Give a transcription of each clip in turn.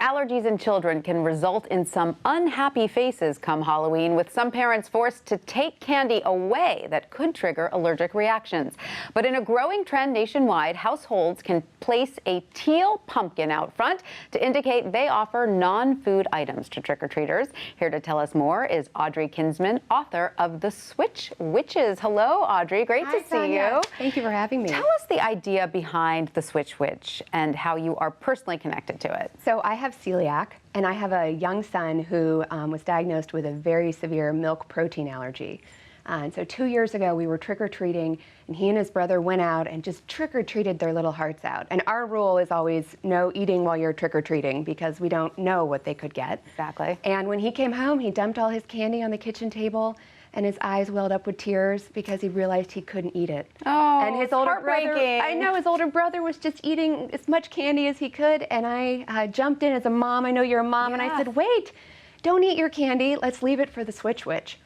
allergies in children can result in some unhappy faces come Halloween, with some parents forced to take candy away that could trigger allergic reactions. But in a growing trend nationwide, households can place a teal pumpkin out front to indicate they offer non-food items to trick-or-treaters. Here to tell us more is Audrey Kinsman, author of The Switch Witches. Hello, Audrey. Great to see you. Thank you for having me. Tell us the idea behind The Switch Witch and how you are personally connected to it. So I have celiac, and I have a young son who was diagnosed with a very severe milk protein allergy. And so 2 years ago, we were trick-or-treating, and he and his brother went out and just trick-or-treated their little hearts out. And our rule is always no eating while you're trick-or-treating, because we don't know what they could get. Exactly. And when he came home, he dumped all his candy on the kitchen table, and his eyes welled up with tears because he realized he couldn't eat it. Oh, and his older heartbreaking. brother, I know, his older brother was just eating as much candy as he could, and I jumped in as a mom. I know you're a mom, and I said, wait, don't eat your candy. Let's leave it for the Switch Witch.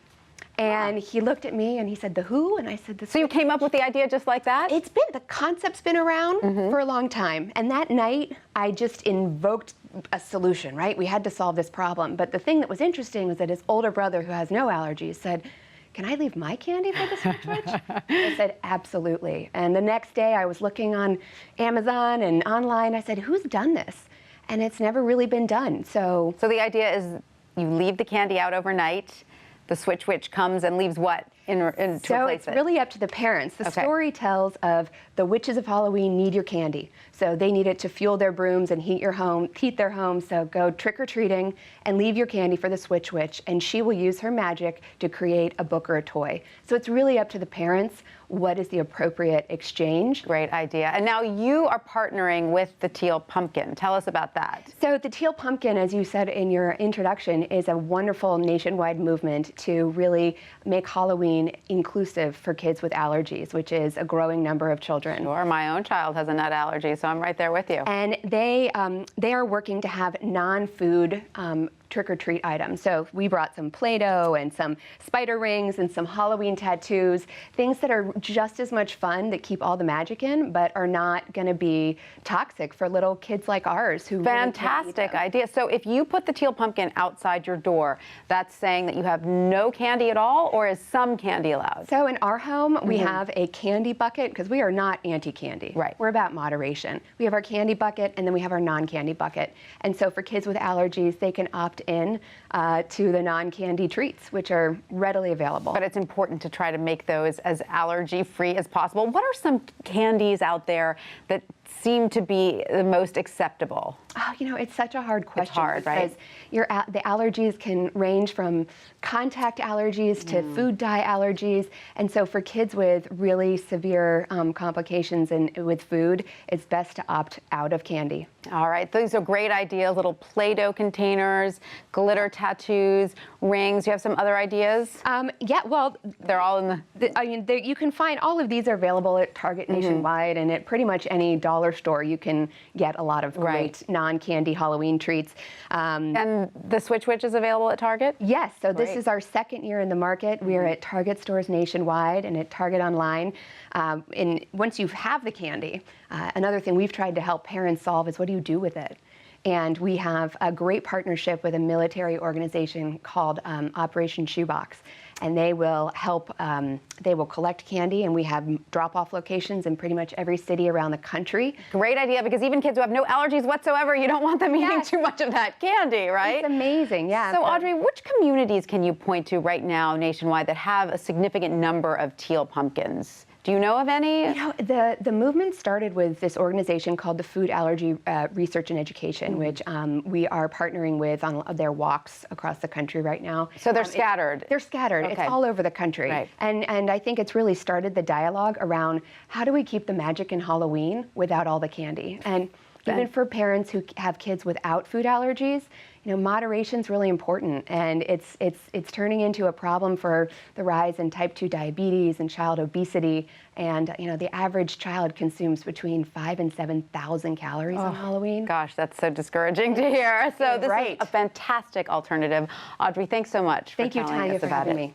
And he looked at me and he said, the who? And I said, the Switch. So you came up with the idea just like that? The concept's been around for a long time. And that night, I just invoked a solution, right? We had to solve this problem. But the thing that was interesting was that his older brother, who has no allergies, said, can I leave my candy for the Switch Witch? I said, absolutely. And the next day, I was looking on Amazon and online. I said, who's done this? And it's never really been done. So the idea is you leave the candy out overnight. The Switch Witch comes and leaves what to replace it? So it's really up to the parents. The story tells of the witches of Halloween need your candy. So they need it to fuel their brooms and heat their home. So go trick-or-treating and leave your candy for the Switch Witch, and she will use her magic to create a book or a toy. So it's really up to the parents what is the appropriate exchange. Great idea. And now you are partnering with the Teal Pumpkin. Tell us about that. So the Teal Pumpkin, as you said in your introduction, is a wonderful nationwide movement to really make Halloween inclusive for kids with allergies, which is a growing number of children. Sure, my own child has a nut allergy, so I'm right there with you. And they are working to have non-food trick-or-treat items. So we brought some Play-Doh and some spider rings and some Halloween tattoos, things that are just as much fun, that keep all the magic in, but are not going to be toxic for little kids like ours who Fantastic idea. So if you put the Teal Pumpkin outside your door, that's saying that you have no candy at all, or is some candy allowed? So in our home, we have a candy bucket, because we are not anti-candy. Right. We're about moderation. We have our candy bucket, and then we have our non-candy bucket. And so for kids with allergies, they can opt in to the non-candy treats, which are readily available. But it's important to try to make those as allergy-free as possible. What are some candies out there that seem to be the most acceptable? Oh, you know, it's such a hard question. It's hard, right? Because the allergies can range from contact allergies to food dye allergies. And so for kids with really severe complications with food, it's best to opt out of candy. All right, these are great ideas. Little Play-Doh containers, glitter tattoos, rings. You have some other ideas? Yeah, well, they're all in you can find all of these are available at Target nationwide, and at pretty much any dollar store you can get a lot of great non-candy Halloween treats. And the Switch Witch is available at Target? Yes, so this is our second year in the market. We are at Target stores nationwide and at Target online. And once you have the candy, another thing we've tried to help parents solve is, what do you do with it? And we have a great partnership with a military organization called Operation Shoebox. And they will help, they will collect candy, and we have drop-off locations in pretty much every city around the country. Great idea, because even kids who have no allergies whatsoever, you don't want them eating too much of that candy, right? It's amazing, yeah. So Audrey, which communities can you point to right now nationwide that have a significant number of Teal Pumpkins? Do you know of any? You know, the movement started with this organization called the Food Allergy Research and Education, which we are partnering with on their walks across the country right now. So they're scattered? They're scattered. Okay. It's all over the country. Right. And I think it's really started the dialogue around how do we keep the magic in Halloween without all the candy? And even for parents who have kids without food allergies, you know, moderation's really important, and it's turning into a problem for the rise in type 2 diabetes and child obesity. And you know, the average child consumes between 5,000 and 7,000 calories on Halloween. Gosh, that's so discouraging to hear. So this is a fantastic alternative. Audrey, thanks so much for telling us about it. Thank you, Tanya, for having me.